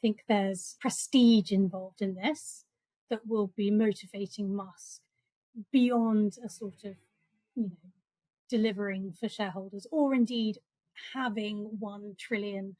think there's prestige involved in this that will be motivating Musk beyond a sort of, delivering for shareholders, or indeed having $1 trillion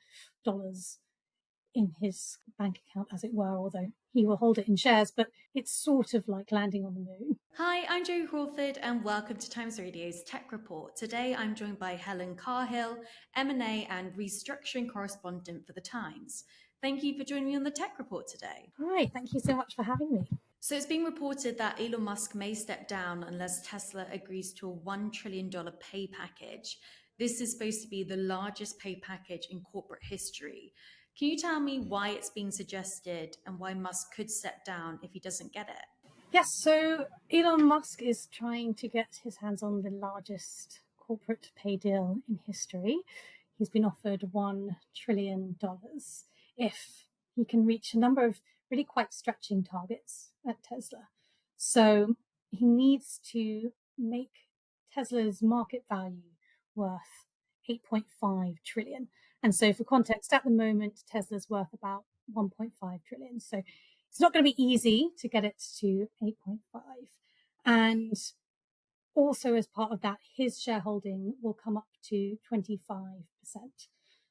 in his bank account, as it were, although he will hold it in shares, but it's sort of like landing on the moon. Hi, I'm Jo Crawford and welcome to Times Radio's Tech Report. Today I'm joined by Helen Cahill, M&A and restructuring correspondent for The Times. Thank you for joining me on the Tech Report today. Hi, thank you so much for having me. So it's been reported that Elon Musk may step down unless Tesla agrees to a $1 trillion pay package. This is supposed to be the largest pay package in corporate history. Can you tell me why it's being suggested and why Musk could step down if he doesn't get it? Yes, so Elon Musk is trying to get his hands on the largest corporate pay deal in history. He's been offered $1 trillion if he can reach a number of really quite stretching targets at Tesla. So he needs to make Tesla's market value worth 8.5 trillion. And so for context, at the moment, Tesla's worth about 1.5 trillion. So it's not going to be easy to get it to 8.5. And also as part of that, his shareholding will come up to 25%.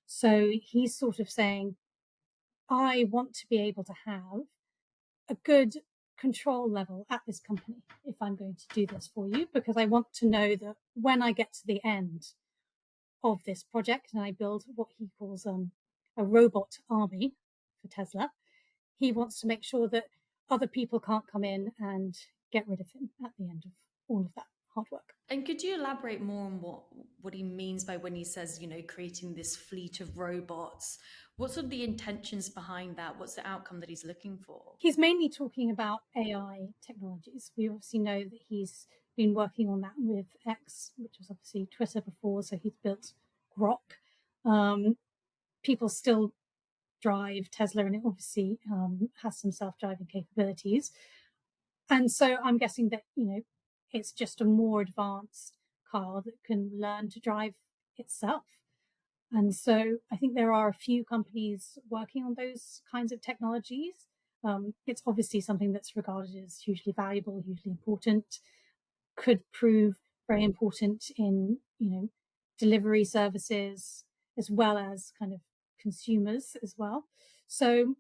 So he's sort of saying, I want to be able to have a good control level at this company if I'm going to do this for you, because I want to know that when I get to the end of this project and I build what he calls a robot army for Tesla, he wants to make sure that other people can't come in and get rid of him at the end of all of that hard work. And could you elaborate more on what he means by when he says, creating this fleet of robots? What's sort of the intentions behind that? What's the outcome that he's looking for? He's mainly talking about AI technologies. We obviously know that he's been working on that with X, which was obviously Twitter before, so he's built Grok. People still drive Tesla, and it obviously has some self-driving capabilities. And so I'm guessing that, it's just a more advanced car that can learn to drive itself. And so I think there are a few companies working on those kinds of technologies. It's obviously something that's regarded as hugely valuable, hugely important, could prove very important in, delivery services, as well as kind of consumers as well. So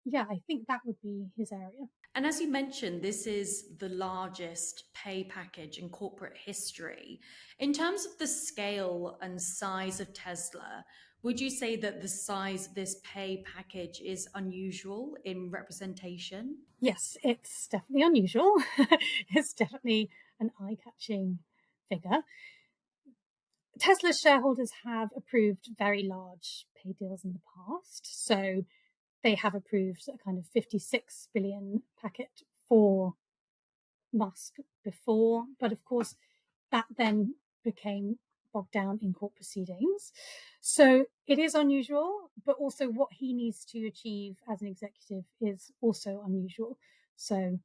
yeah, I think that would be his area. And as you mentioned, this is the largest pay package in corporate history. In terms of the scale and size of Tesla, would you say that the size of this pay package is unusual in representation? Yes, it's definitely unusual. It's definitely an eye-catching figure. Tesla's shareholders have approved very large pay deals in the past. So they have approved a kind of 56 billion packet for Musk before. But of course, that then became bogged down in court proceedings. So it is unusual, but also what he needs to achieve as an executive is also unusual. So,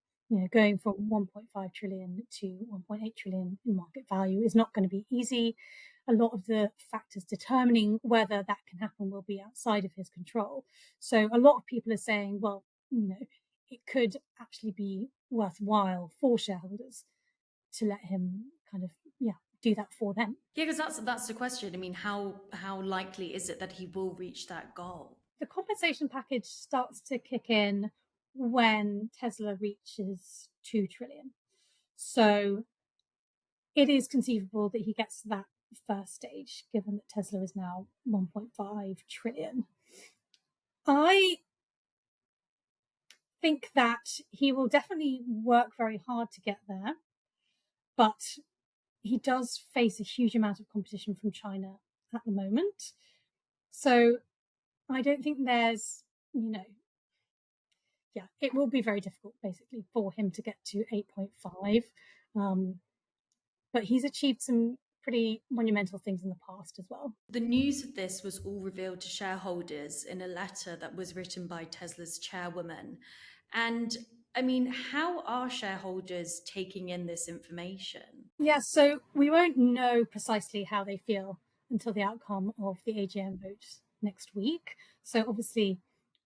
going from 1.5 trillion to 1.8 trillion in market value is not going to be easy. A lot of the factors determining whether that can happen will be outside of his control. So a lot of people are saying, well, it could actually be worthwhile for shareholders to let him kind of, do that for them. Yeah, because that's the question. I mean, how likely is it that he will reach that goal? The compensation package starts to kick in when Tesla reaches 2 trillion. So it is conceivable that he gets to that first stage, given that Tesla is now 1.5 trillion. I think that he will definitely work very hard to get there, but he does face a huge amount of competition from China at the moment. So I don't think there's, it will be very difficult basically for him to get to 8.5. But he's achieved some pretty monumental things in the past as well. The news of this was all revealed to shareholders in a letter that was written by Tesla's chairwoman. And I mean, how are shareholders taking in this information? Yeah, so we won't know precisely how they feel until the outcome of the AGM vote next week. So obviously,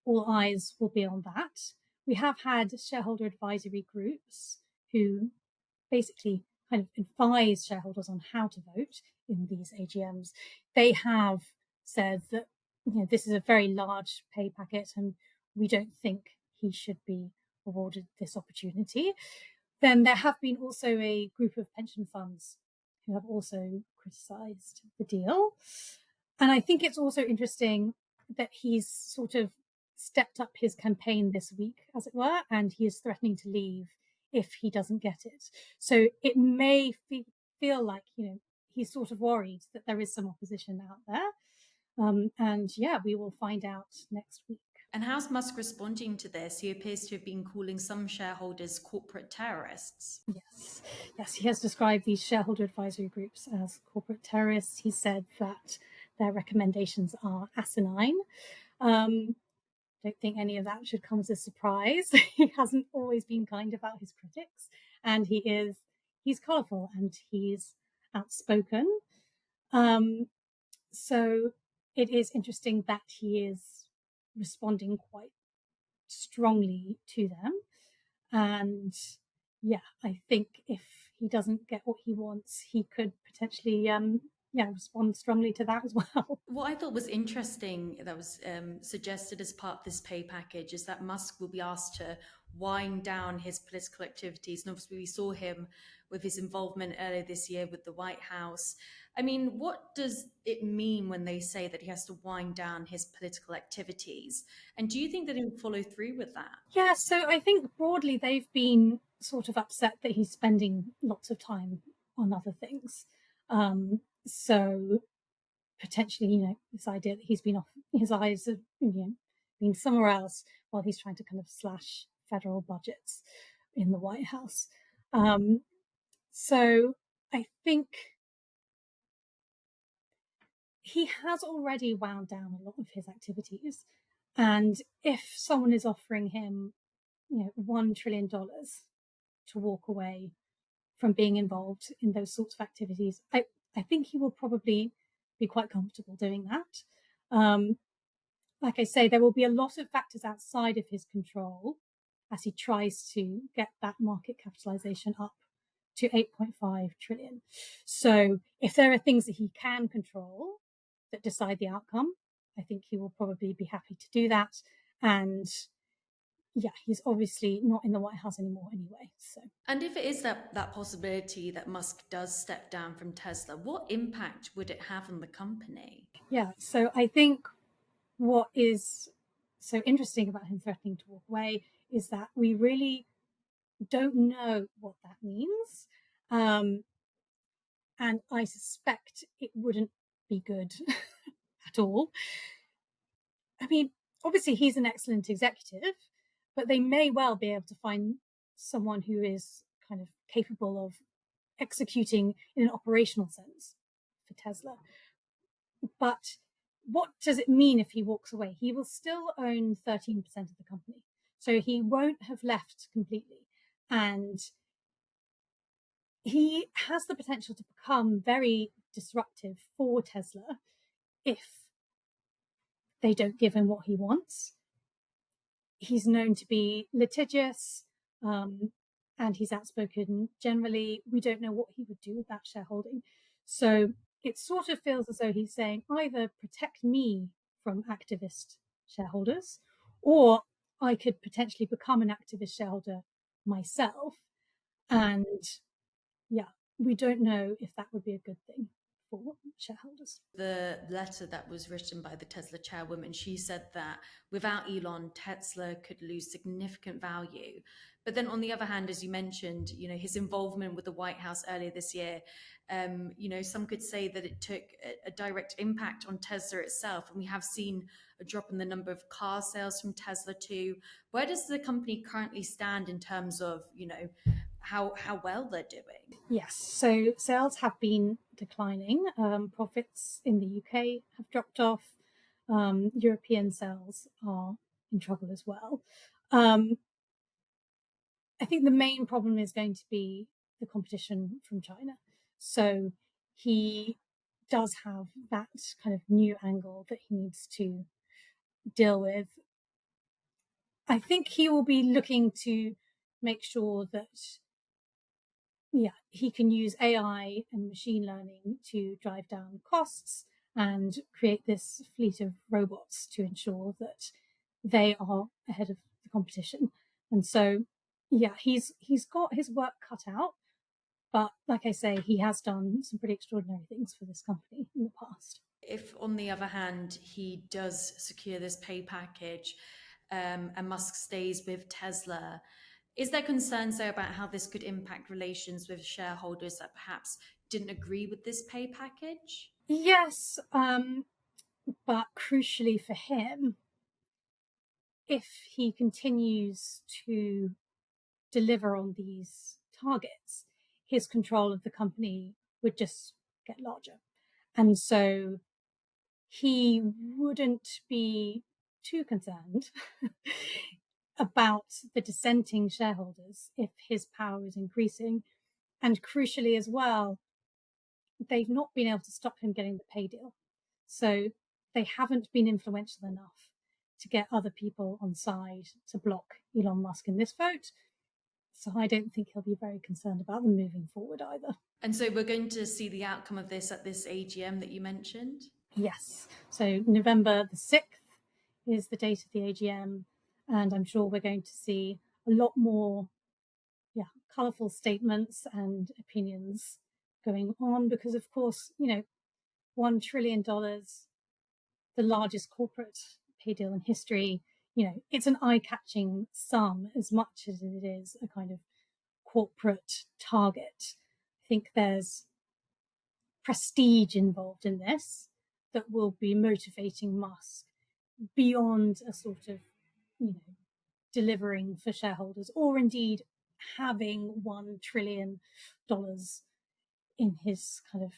all eyes will be on that. We have had shareholder advisory groups who basically kind of advise shareholders on how to vote in these AGMs. They have said that this is a very large pay packet and we don't think he should be awarded this opportunity. Then there have been also a group of pension funds who have also criticised the deal. And I think it's also interesting that he's sort of stepped up his campaign this week, as it were, and he is threatening to leave if he doesn't get it. So it may feel like, he's sort of worried that there is some opposition out there. And yeah, we will find out next week. And how's Musk responding to this? He appears to have been calling some shareholders corporate terrorists. Yes, he has described these shareholder advisory groups as corporate terrorists. He said that their recommendations are asinine. Don't think any of that should come as a surprise. He hasn't always been kind about his critics, and he's colourful and he's outspoken. So it is interesting that he is responding quite strongly to them. And yeah, I think if he doesn't get what he wants, he could potentially respond strongly to that as well. What I thought was interesting that was suggested as part of this pay package is that Musk will be asked to wind down his political activities. And obviously, we saw him with his involvement earlier this year with the White House. I mean, what does it mean when they say that he has to wind down his political activities? And do you think that he'll follow through with that? Yeah, so I think broadly they've been sort of upset that he's spending lots of time on other things. So potentially, this idea that he's been off, his eyes have been somewhere else while he's trying to kind of slash federal budgets in the White House. So I think he has already wound down a lot of his activities. And if someone is offering him, $1 trillion to walk away from being involved in those sorts of activities, I think he will probably be quite comfortable doing that. Like I say, there will be a lot of factors outside of his control as he tries to get that market capitalization up to 8.5 trillion. So if there are things that he can control that decide the outcome, I think he will probably be happy to do that. And yeah, he's obviously not in the White House anymore anyway. So, and if it is that possibility that Musk does step down from Tesla, what impact would it have on the company? Yeah, so I think what is so interesting about him threatening to walk away is that we really don't know what that means. And I suspect it wouldn't be good at all. I mean, obviously he's an excellent executive, but they may well be able to find someone who is kind of capable of executing in an operational sense for Tesla. But what does it mean if he walks away? He will still own 13% of the company. So he won't have left completely. And he has the potential to become very disruptive for Tesla if they don't give him what he wants. He's known to be litigious, and he's outspoken generally. We don't know what he would do with that shareholding. So it sort of feels as though he's saying either protect me from activist shareholders, or I could potentially become an activist shareholder myself. And yeah, we don't know if that would be a good thing for shareholders. The letter that was written by the Tesla chairwoman, she said that without Elon, Tesla could lose significant value. But then on the other hand, as you mentioned, his involvement with the White House earlier this year, some could say that it took a direct impact on Tesla itself. And we have seen a drop in the number of car sales from Tesla too. Where does the company currently stand in terms of, how well they're doing? Yes, so sales have been declining. Profits in the UK have dropped off. European sales are in trouble as well. I think the main problem is going to be the competition from China. So he does have that kind of new angle that he needs to deal with. I think he will be looking to make sure that he can use AI and machine learning to drive down costs and create this fleet of robots to ensure that they are ahead of the competition. And so, he's got his work cut out, but like I say, he has done some pretty extraordinary things for this company in the past. If, on the other hand, he does secure this pay package and Musk stays with Tesla, is there concerns there about how this could impact relations with shareholders that perhaps didn't agree with this pay package? Yes, but crucially for him, if he continues to deliver on these targets, his control of the company would just get larger. And so he wouldn't be too concerned about the dissenting shareholders if his power is increasing. And crucially, as well, they've not been able to stop him getting the pay deal. So they haven't been influential enough to get other people on side to block Elon Musk in this vote. So I don't think he'll be very concerned about them moving forward either. And so we're going to see the outcome of this at this AGM that you mentioned? Yes. So November the 6th is the date of the AGM, and I'm sure we're going to see a lot more colourful statements and opinions going on because, of course, $1 trillion, the largest corporate pay deal in history, it's an eye-catching sum as much as it is a kind of corporate target. I think there's prestige involved in this that will be motivating Musk beyond a sort of, delivering for shareholders or indeed having $1 trillion in his kind of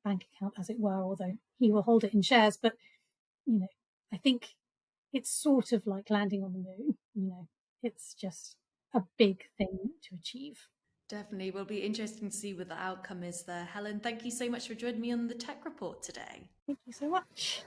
bank account, as it were, although he will hold it in shares. But, I think it's sort of like landing on the moon. It's just a big thing to achieve. Definitely. Will be interesting to see what the outcome is there. Helen, thank you so much for joining me on the Tech Report today. Thank you so much.